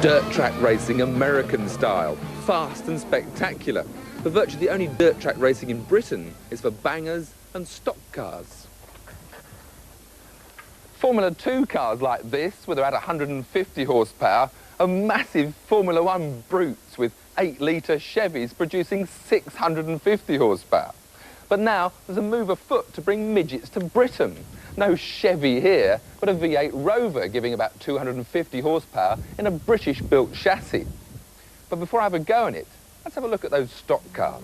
Dirt track racing American style, fast and spectacular. But virtually the only dirt track racing in Britain is for bangers and stock cars. Formula 2 cars like this, with about 150 horsepower, are massive Formula 1 brutes with 8-litre Chevys producing 650 horsepower. But now there's a move afoot to bring midgets to Britain. No Chevy here, but a V8 Rover giving about 250 horsepower in a British-built chassis. But before I have a go in it, let's have a look at those stock cars.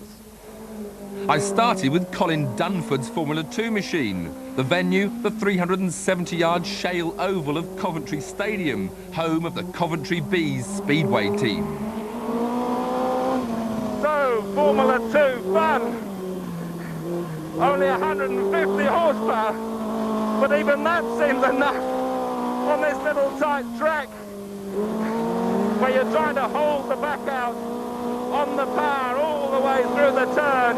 I started with Colin Dunford's Formula 2 machine. The venue, the 370-yard shale oval of Coventry Stadium, home of the Coventry Bees Speedway team. So, Formula 2 fun. Only 150 horsepower. But even that seems enough on this little tight track where you're trying to hold the back out on the power all the way through the turn.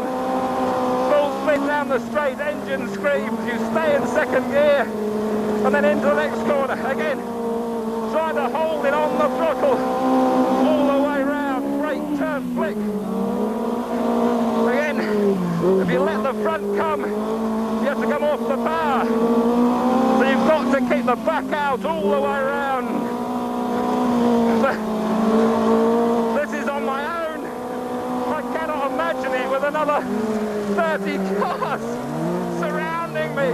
Full speed down the straight, engine screams, you stay in second gear and then into the next corner. Again, trying to hold it on the throttle all the way round, brake, turn, flick. Again, if you let the front come, you have to come off the power. So you've got to keep the back out all the way around. This is on my own. I cannot imagine it with another 30 cars surrounding me.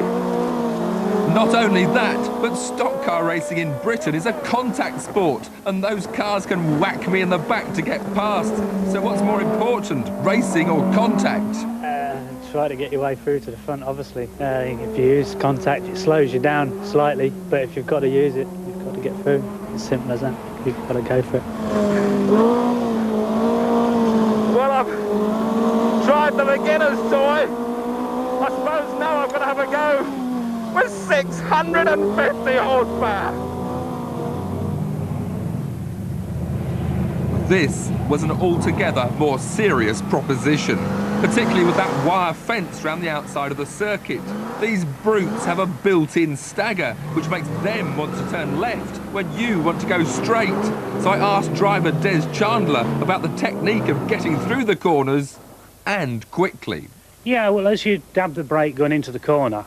Not only that, but stock car racing in Britain is a contact sport, and those cars can whack me in the back to get past. So what's more important, racing or contact? Try to get your way through to the front, obviously. If you use contact, it slows you down slightly, but if you've got to use it, you've got to get through. It's simple as that. You've got to go for it. Well, I've tried the beginner's toy. I suppose now I've got to have a go with 650 horsepower. This was an altogether more serious proposition, particularly with that wire fence around the outside of the circuit. These brutes have a built-in stagger, which makes them want to turn left when you want to go straight. So I asked driver Des Chandler about the technique of getting through the corners, and quickly. Yeah, well, as you dab the brake going into the corner,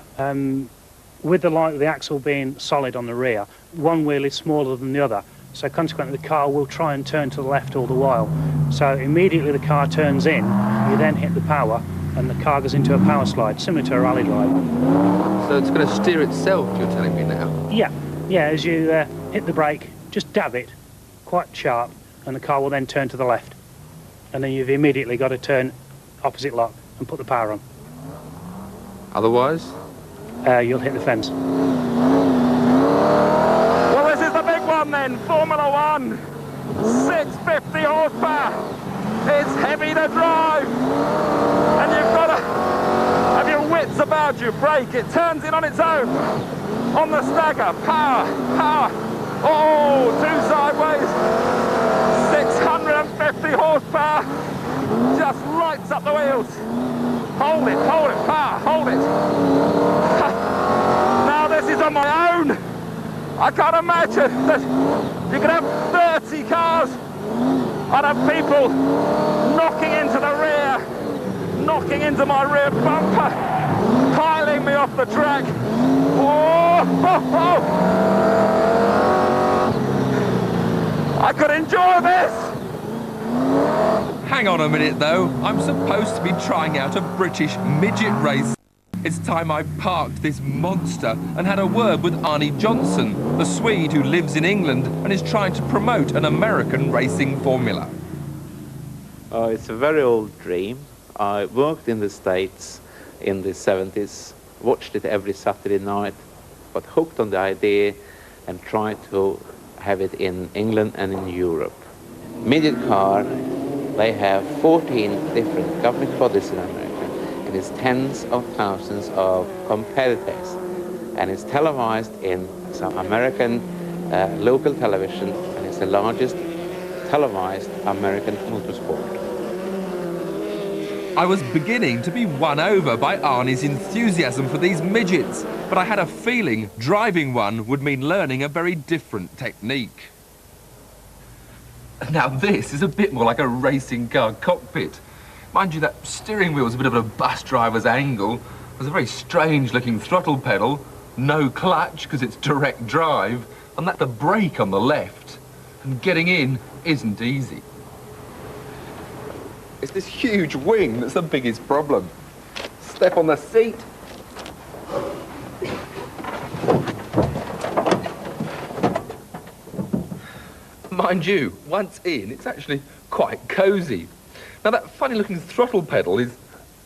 with the axle being solid on the rear, one wheel is smaller than the other. So consequently the car will try and turn to the left all the while. So immediately the car turns in, you then hit the power and the car goes into a power slide, similar to a rally drive. So it's going to steer itself, you're telling me now? Yeah, as you hit the brake, just dab it, quite sharp, and the car will then turn to the left. And then you've immediately got to turn opposite lock and put the power on. Otherwise? You'll hit the fence. Then Formula 1, 650 horsepower. It's heavy to drive, and you've got to have your wits about you. Brake, it turns in on its own. On the stagger, power. Oh, two sideways. 650 horsepower. Just lights up the wheels. Hold it, power, hold it. Now this is on my own. I can't imagine that you could have 30 cars and have people knocking into the rear, knocking into my rear bumper, piling me off the track. Oh. I could enjoy this. Hang on a minute though, I'm supposed to be trying out a British midget race. It's time I parked this monster and had a word with Arnie Johnson, the Swede who lives in England and is trying to promote an American racing formula. It's a very old dream. I worked in the States in the 70s, watched it every Saturday night, got hooked on the idea and tried to have it in England and in Europe. Midget car, they have 14 different governing bodies in America. And it's tens of thousands of competitors, and it's televised in some American local television, and it's the largest televised American motorsport. I was beginning to be won over by Arnie's enthusiasm for these midgets, but I had a feeling driving one would mean learning a very different technique. Now this is a bit more like a racing car cockpit. Mind you, that steering wheel's a bit of a bus driver's angle. There's a very strange looking throttle pedal, no clutch because it's direct drive, and that's the brake on the left. And getting in isn't easy. It's this huge wing that's the biggest problem. Step on the seat. Mind you, once in, it's actually quite cosy. Now that funny looking throttle pedal is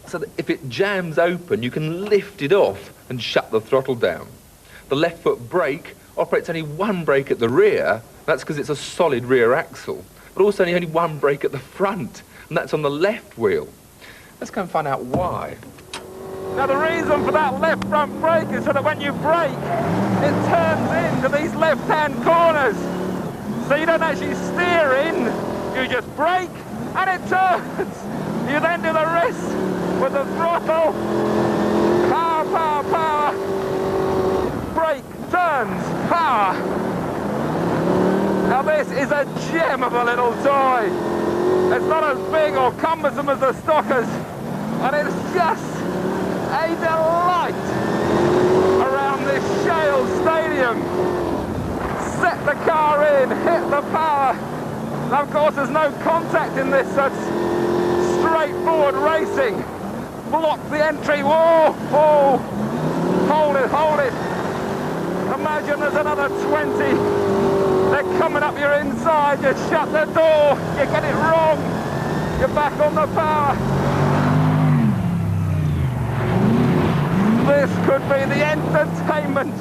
so that if it jams open, you can lift it off and shut the throttle down. The left foot brake operates only one brake at the rear. That's because it's a solid rear axle, but also only one brake at the front, and that's on the left wheel. Let's go and find out why. Now the reason for that left front brake is so that when you brake, it turns into these left-hand corners. So you don't actually steer in, you just brake and it turns. You then do the rest with the throttle. Power, power, power. Brake, turns, power. Now this is a gem of a little toy. It's not as big or cumbersome as the Stockers, and it's just a delight around this shale stadium. Set the car in, hit the power. Now of course there's no contact in this, so it's straightforward racing. Block the entry wall. Oh, hold it, hold it. Imagine there's another 20. They're coming up your inside, you shut the door, you get it wrong, you're back on the power. This could be the entertainment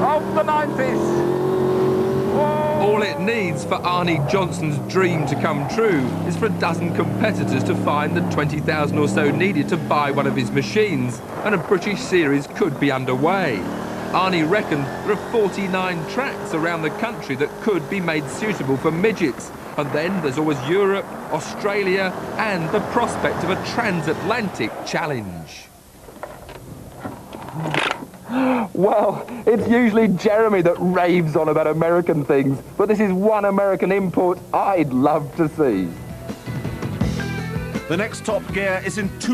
of the 90s. Whoa. All it needs for Arnie Johnson's dream to come true is for a dozen competitors to find the 20,000 or so needed to buy one of his machines, and a British series could be underway. Arnie reckoned there are 49 tracks around the country that could be made suitable for midgets. And then there's always Europe, Australia, and the prospect of a transatlantic challenge. Well, it's usually Jeremy that raves on about American things, but this is one American import I'd love to see. The next Top Gear is in 2